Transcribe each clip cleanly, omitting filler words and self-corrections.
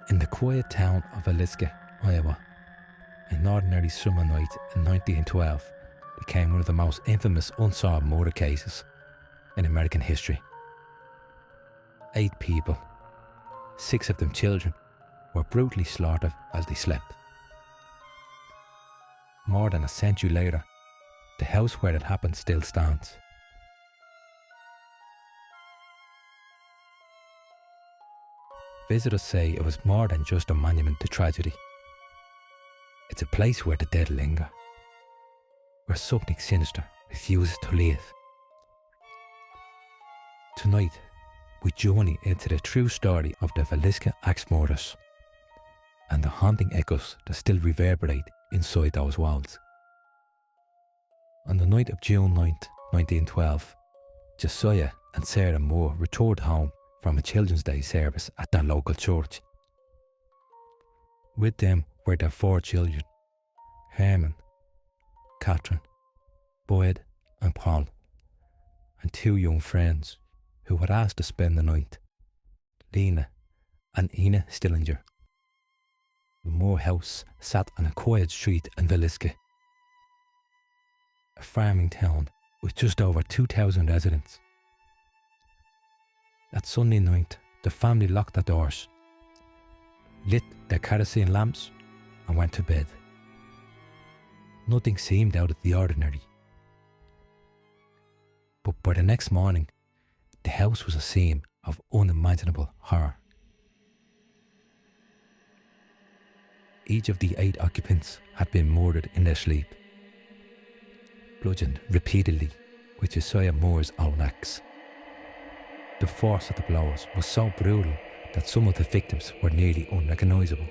In the quiet town of Villisca, Iowa, an ordinary summer night in 1912 became one of the most infamous unsolved murder cases in American history. 8 people, 6 of them children, were brutally slaughtered while they slept. More than a century later, the house where it happened still stands. Visitors say it was more than just a monument to tragedy. It's a place where the dead linger, where something sinister refuses to leave. Tonight, we journey into the true story of the Villisca axe murders and the haunting echoes that still reverberate inside those walls. On the night of June 9th, 1912, Josiah and Sarah Moore returned home from a Children's Day service at their local church. With them were their 4 children, Herman, Catherine, Boyd and Paul, and 2 young friends who were asked to spend the night, Lena and Ina Stillinger. The Moore house sat on a quiet street in Villisca, a farming town with just over 2,000 residents. That Sunday night, the family locked their doors, lit their kerosene lamps and went to bed. Nothing seemed out of the ordinary. But by the next morning, the house was a scene of unimaginable horror. Each of the 8 occupants had been murdered in their sleep, bludgeoned repeatedly with Josiah Moore's own axe. The force of the blows was so brutal that some of the victims were nearly unrecognisable.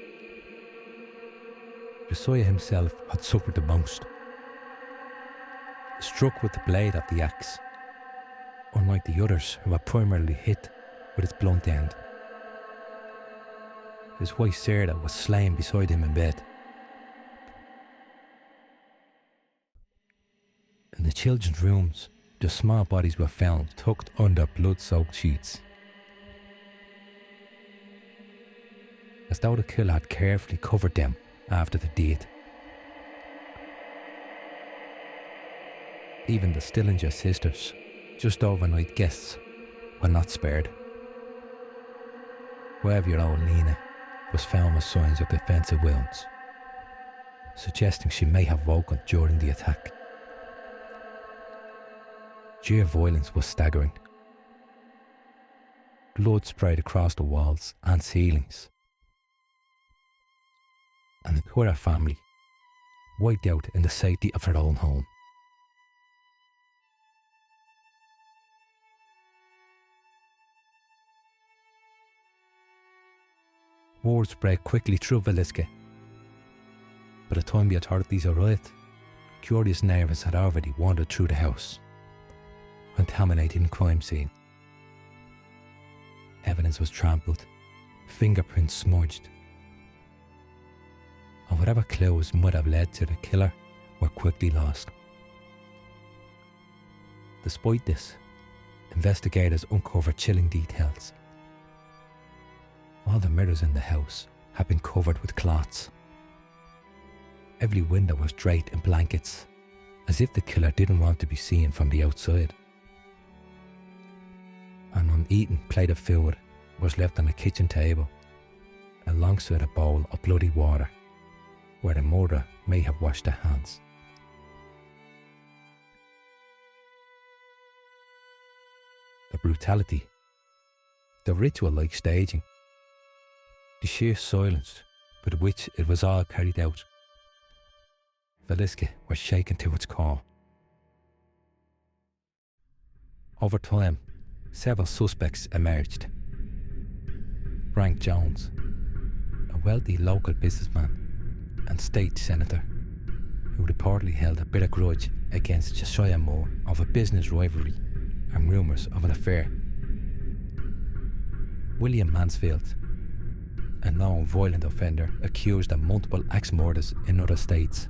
Josiah himself had suffered the most. Struck with the blade of the axe, unlike the others who were primarily hit with its blunt end. His wife Sarah was slain beside him in bed. In the children's rooms, the small bodies were found tucked under blood-soaked sheets, as though the killer had carefully covered them after the deed. Even the Stillinger sisters, just overnight guests, were not spared. 12-year-old Lena was found with signs of defensive wounds, suggesting she may have woken during the attack. Sheer violence was staggering. Blood sprayed across the walls and ceilings, and the entire family wiped out in the safety of their own home. Word spread quickly through Villisca. By the time the authorities arrived, curious neighbours had already wandered through the house, contaminating the crime scene. Evidence was trampled, fingerprints smudged, and whatever clues might have led to the killer were quickly lost. Despite this, investigators uncovered chilling details. All the mirrors in the house had been covered with cloths. Every window was draped in blankets, as if the killer didn't want to be seen from the outside. An uneaten plate of food was left on the kitchen table, alongside a bowl of bloody water, where the murderer may have washed their hands. The brutality, the ritual-like staging, the sheer silence with which it was all carried out. Villisca was shaken to its core. Over time, several suspects emerged. Frank Jones, a wealthy local businessman and state senator who reportedly held a bitter grudge against Josiah Moore over business rivalry and rumours of an affair. William Mansfield, a known violent offender accused of multiple axe murders in other states.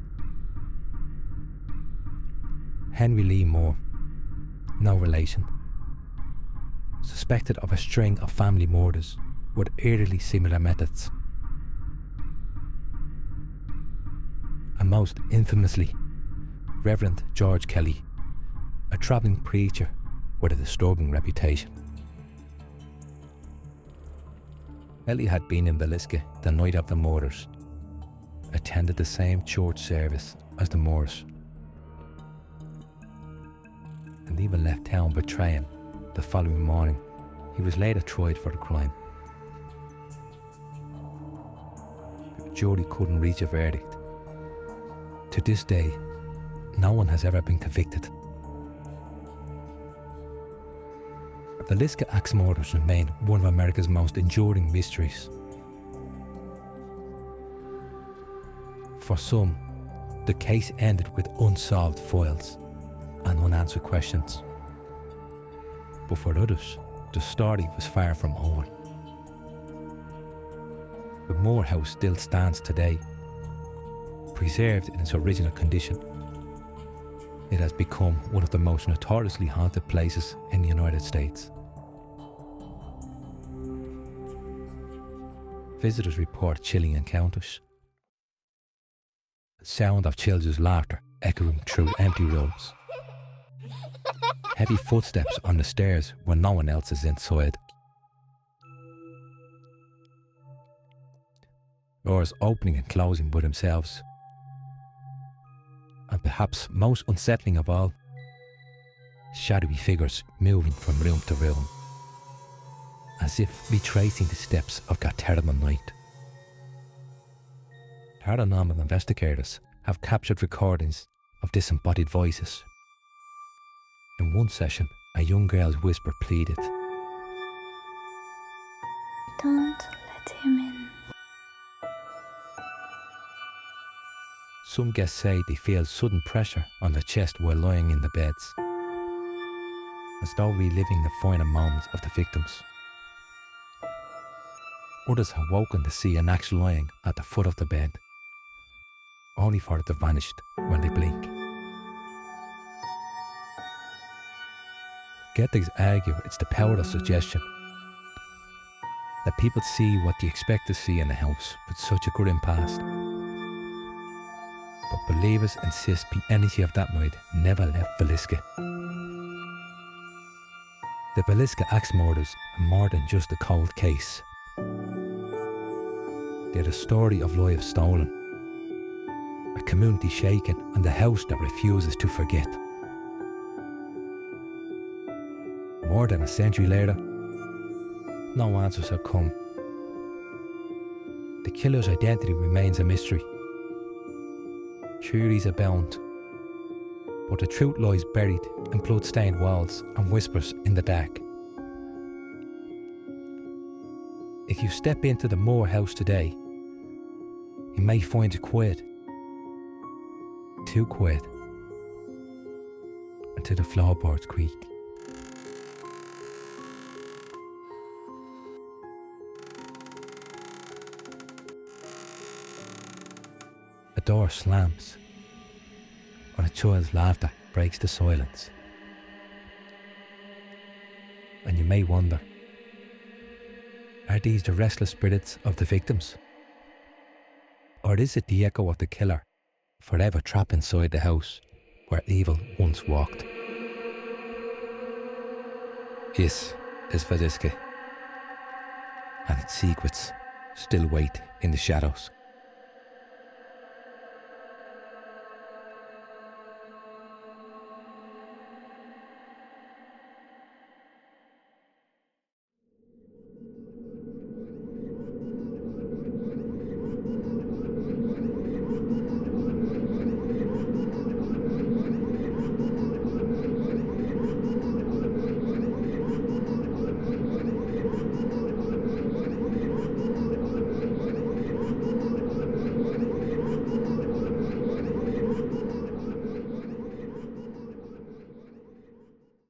Henry Lee Moore, no relation, suspected of a string of family murders with eerily similar methods, and most infamously, Reverend George Kelly, a travelling preacher with a disturbing reputation. Kelly had been in Villisca the night of the murders, attended the same church service as the Moors, and even left town betraying the following morning. He was later tried for the crime. The jury couldn't reach a verdict. To this day, no one has ever been convicted. The Villisca axe murders remain one of America's most enduring mysteries. For some, the case ended with unsolved files and unanswered questions. But for others, the story was far from over. The Moore House still stands today, preserved in its original condition. It has become one of the most notoriously haunted places in the United States. Visitors report chilling encounters. The sound of children's laughter echoing through empty rooms. Heavy footsteps on the stairs when no one else is inside. Doors opening and closing by themselves. And perhaps most unsettling of all, shadowy figures moving from room to room, as if retracing the steps of that terrible night. Paranormal investigators have captured recordings of disembodied voices. In one session, a young girl's whisper pleaded, "Don't let him in." Some guests say they feel sudden pressure on their chest while lying in the beds, as though reliving the final moments of the victims. Others have woken to see an axe lying at the foot of the bed, only for it to vanish when they blink. Skeptics argue it's the power of suggestion, that people see what they expect to see in a house with such a grim past. But believers insist the energy of that night never left Villisca. The Villisca axe murders are more than just a cold case. They're the story of lives stolen, a community shaken, and a house that refuses to forget. More than a century later, no answers have come. The killer's identity remains a mystery. Theories abound, but the truth lies buried in blood-stained walls and whispers in the dark. If you step into the Moore House today, you may find it quiet, too quiet, until the floorboards creak. A door slams, and a child's laughter breaks the silence. And you may wonder, are these the restless spirits of the victims? Or is it the echo of the killer, forever trapped inside the house where evil once walked? This is Villisca, and its secrets still wait in the shadows.